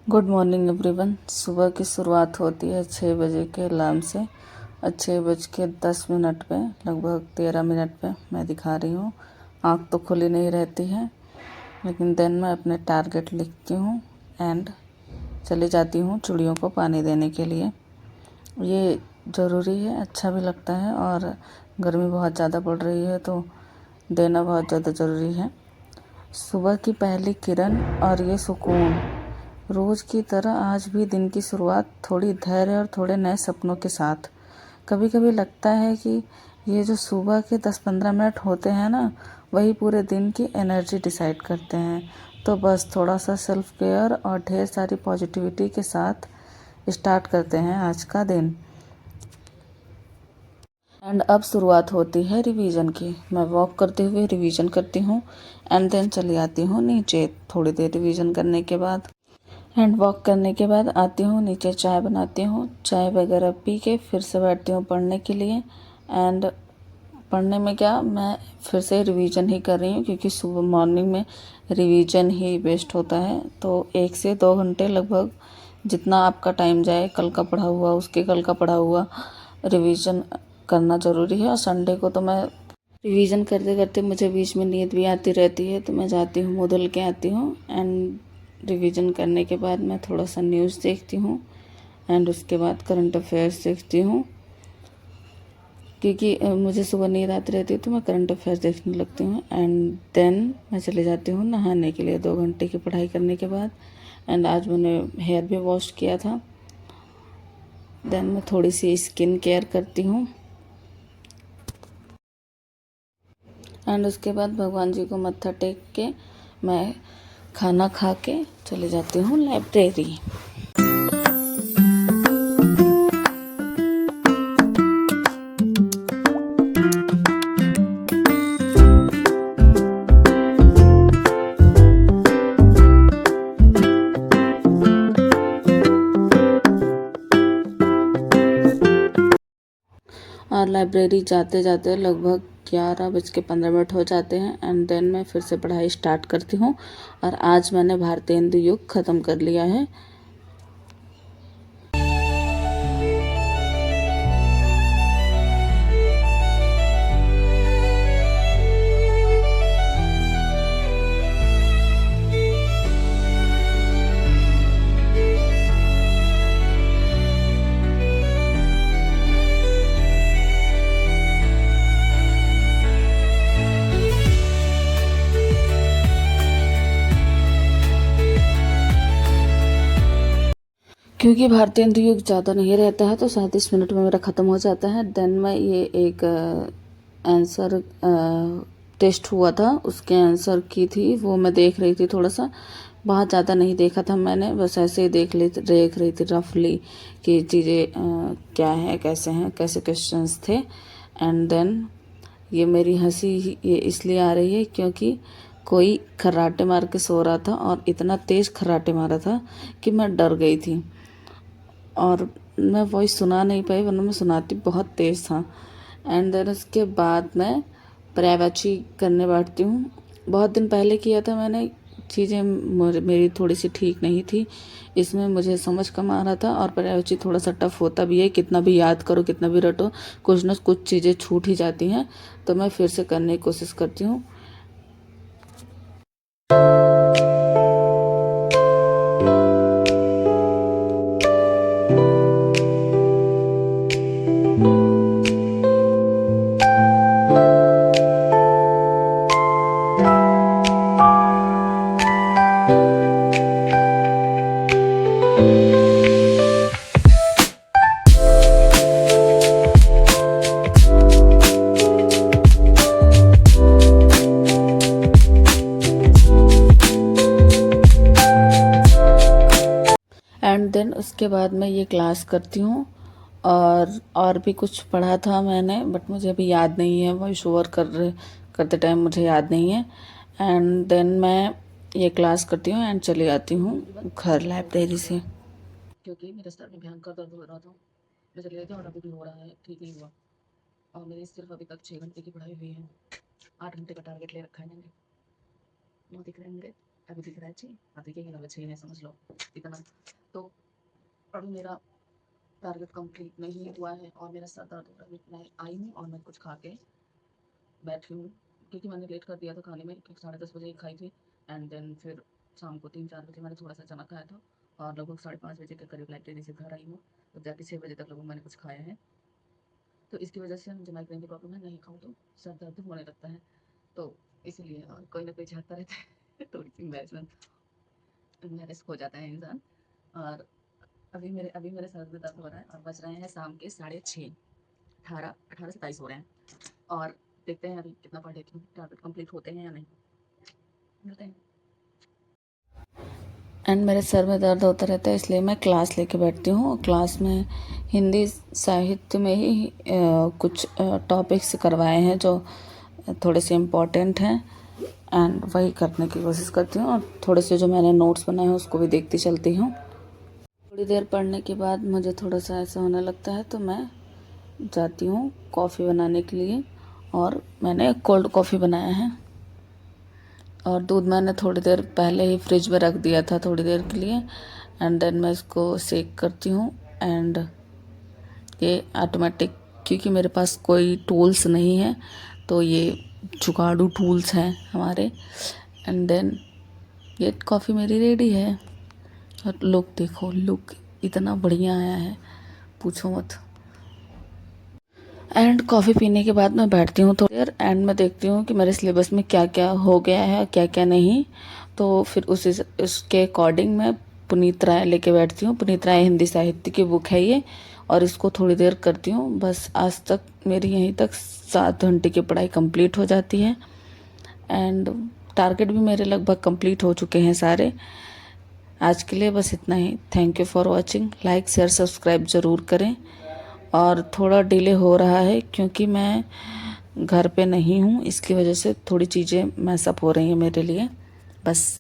Good morning everyone. सुबह की शुरुआत होती है 6 बजे के अलार्म से और 6:10 पे लगभग 13 मिनट पे मैं दिखा रही हूँ। आँख तो खुली नहीं रहती है, लेकिन देन मैं अपने टारगेट लिखती हूँ एंड चली जाती हूँ चिड़ियों को पानी देने के लिए। ये ज़रूरी है, अच्छा भी लगता है और गर्मी बहुत ज़्यादा पड़ रही है तो देना बहुत ज़्यादा ज़रूरी है। सुबह की पहली किरण और ये सुकून, रोज़ की तरह आज भी दिन की शुरुआत थोड़ी धैर्य और थोड़े नए सपनों के साथ। कभी कभी लगता है कि ये जो सुबह के 10-15 मिनट होते हैं ना, वही पूरे दिन की एनर्जी डिसाइड करते हैं। तो बस थोड़ा सा सेल्फ केयर और ढेर सारी पॉजिटिविटी के साथ स्टार्ट करते हैं आज का दिन। एंड अब शुरुआत होती है रिवीजन की। मैं वॉक करते हुए रिवीजन करती हूँ एंड देन चली आती हूँ नीचे। थोड़ी देर रिवीजन करने के बाद हैंड वॉक करने के बाद आती हूँ नीचे, चाय बनाती हूँ, चाय वगैरह पी के फिर से बैठती हूँ पढ़ने के लिए। एंड पढ़ने में क्या, मैं फिर से रिवीजन ही कर रही हूँ क्योंकि सुबह मॉर्निंग में रिवीजन ही बेस्ट होता है। तो 1 से 2 घंटे लगभग जितना आपका टाइम जाए, कल का पढ़ा हुआ उसके कल का पढ़ा हुआ रिवीजन करना ज़रूरी है। और संडे को तो मैं रिवीजन करते करते मुझे बीच में नींद भी आती रहती है, तो मैं जाती हूँ मुँह धुल के आती हूँ एंड रिवीजन करने के बाद मैं थोड़ा सा न्यूज़ देखती हूँ एंड उसके बाद करंट अफेयर्स देखती हूँ क्योंकि मुझे सुबह नींद आती रहती है तो मैं करंट अफेयर्स देखने लगती हूँ। एंड देन मैं चले जाती हूँ नहाने के लिए 2 घंटे की पढ़ाई करने के बाद। एंड आज मैंने हेयर भी वॉश किया था। देन मैं थोड़ी सी स्किन केयर करती हूँ एंड उसके बाद भगवान जी को मत्था टेक के मैं खाना खा के चले जाती हूँ लाइब्रेरी। और लाइब्रेरी जाते जाते लगभग 11:15 हो जाते हैं एंड देन मैं फिर से पढ़ाई स्टार्ट करती हूँ। और आज मैंने भारतीय हिंदू युग ख़त्म कर लिया है। क्योंकि भारतीय हिंदू युग ज़्यादा नहीं रहता है तो 37 मिनट में मेरा ख़त्म हो जाता है। देन मैं ये एक आंसर टेस्ट हुआ था, उसके आंसर की थी, वो मैं देख रही थी। थोड़ा सा बहुत ज़्यादा नहीं देखा था मैंने, बस ऐसे ही देख रही थी रफली कि चीज़ें क्या हैं, कैसे हैं, कैसे क्वेश्चंस थे। एंड देन ये मेरी हंसी ये इसलिए आ रही है क्योंकि कोई खर्राटे मार के सो रहा था और इतना तेज़ खर्राटे मारा था कि मैं डर गई थी और मैं वॉइस सुना नहीं पाई, वरना मैं सुनाती बहुत तेज़ था। एंड देन उसके बाद मैं पर्यायवाची करने बैठती हूँ। बहुत दिन पहले किया था मैंने, चीज़ें मेरी थोड़ी सी ठीक नहीं थी, इसमें मुझे समझ कम आ रहा था। और पर्यायवाची थोड़ा सा टफ होता भी है, कितना भी याद करो कितना भी रटो कुछ न कुछ चीज़ें छूट ही जाती हैं। तो मैं फिर से करने की कोशिश करती हूँ। एंड देन उसके बाद मैं ये क्लास करती हूँ। और भी कुछ पढ़ा था मैंने, बट मुझे अभी याद नहीं है, वॉइस ओवर करते टाइम मुझे याद नहीं है। एंड देन मैं ये क्लास करती हूँ एंड चली आती हूँ घर लाइब्रेरी से, क्योंकि मेरे सर में भयंकर दर्द हो रहा था। मैं चली गई थी और अभी भी हो रहा है, ठीक नहीं हुआ। और मेरी सिर्फ अभी तक 6 घंटे की पढ़ाई हुई है। 8 घंटे का टारगेट ले रखा है मैंने, वो दिख रहे होंगे। अभी दिख रहा है जी, अब देखिए ये 6 है, समझ लो इतना। तो अभी मेरा टारगेट कंप्लीट नहीं हुआ है और मेरा सर दर्द हो रहा है। मैं आई हूँ और मैं कुछ खा के बैठी हूँ, क्योंकि मैंने लेट कर दिया था खाने में, क्योंकि 10:30 बजे ही खाई थी। एंड देन फिर शाम को 3-4 बजे मैंने थोड़ा सा चना खाया था और लगभग 5:30 बजे के करीब लाइब्रेरी से घर आई हूँ। तो जाके 6 बजे तक लगभग मैंने कुछ खाया है। तो इसकी वजह से मुझे माइग्रेन की प्रॉब्लम है, नहीं खाऊँ तो सर दर्द होने लगता है। तो इसीलिए और कोई ना कोई चाहता रहता है थोड़ी सी मैनेज हो जाता है इंसान। और अभी मेरे सर में दर्द हो रहा है और बज रहे हैं शाम के 6:30, 18 से 22 हो रहे हैं। और देखते हैं अभी कितना पढ़ लेती हूँ, टारगेट कंप्लीट होते हैं या नहीं, मिलते हैं। एंड मेरे सर में दर्द होता रहता है, इसलिए मैं क्लास लेके बैठती हूँ। क्लास में हिंदी साहित्य में ही कुछ टॉपिक्स करवाए हैं जो थोड़े से इम्पोर्टेंट हैं, एंड वही करने की कोशिश करती हूँ। और थोड़े से जो मैंने नोट्स बनाए हैं उसको भी देखती चलती हूँ। थोड़ी देर पढ़ने के बाद मुझे थोड़ा सा ऐसा होने लगता है तो मैं जाती हूँ कॉफ़ी बनाने के लिए, और मैंने कोल्ड कॉफ़ी बनाया है। और दूध मैंने थोड़ी देर पहले ही फ्रिज में रख दिया था थोड़ी देर के लिए, एंड देन मैं इसको सेक करती हूँ। एंड ये ऑटोमेटिक, क्योंकि मेरे पास कोई टूल्स नहीं है तो ये जुगाड़ू टूल्स हैं हमारे। एंड देन ये कॉफ़ी मेरी रेडी है। और लुक देखो, लुक इतना बढ़िया आया है, पूछो मत। एंड कॉफ़ी पीने के बाद मैं बैठती हूँ थोड़ी देर, एंड मैं देखती हूँ कि मेरे सिलेबस में क्या क्या हो गया है क्या क्या नहीं। तो फिर उसके अकॉर्डिंग मैं पुनीत राय लेके बैठती हूँ। पुनीत राय हिंदी साहित्य की बुक है ये, और इसको थोड़ी देर करती हूँ बस। आज तक मेरी यहीं तक 7 घंटे की पढ़ाई कंप्लीट हो जाती है, एंड टारगेट भी मेरे लगभग कंप्लीट हो चुके हैं सारे। आज के लिए बस इतना ही। Thank you for watching. Like share subscribe ज़रूर करें। और थोड़ा डिले हो रहा है क्योंकि मैं घर पे नहीं हूँ, इसकी वजह से थोड़ी चीज़ें मैसअप हो रही हैं मेरे लिए, बस।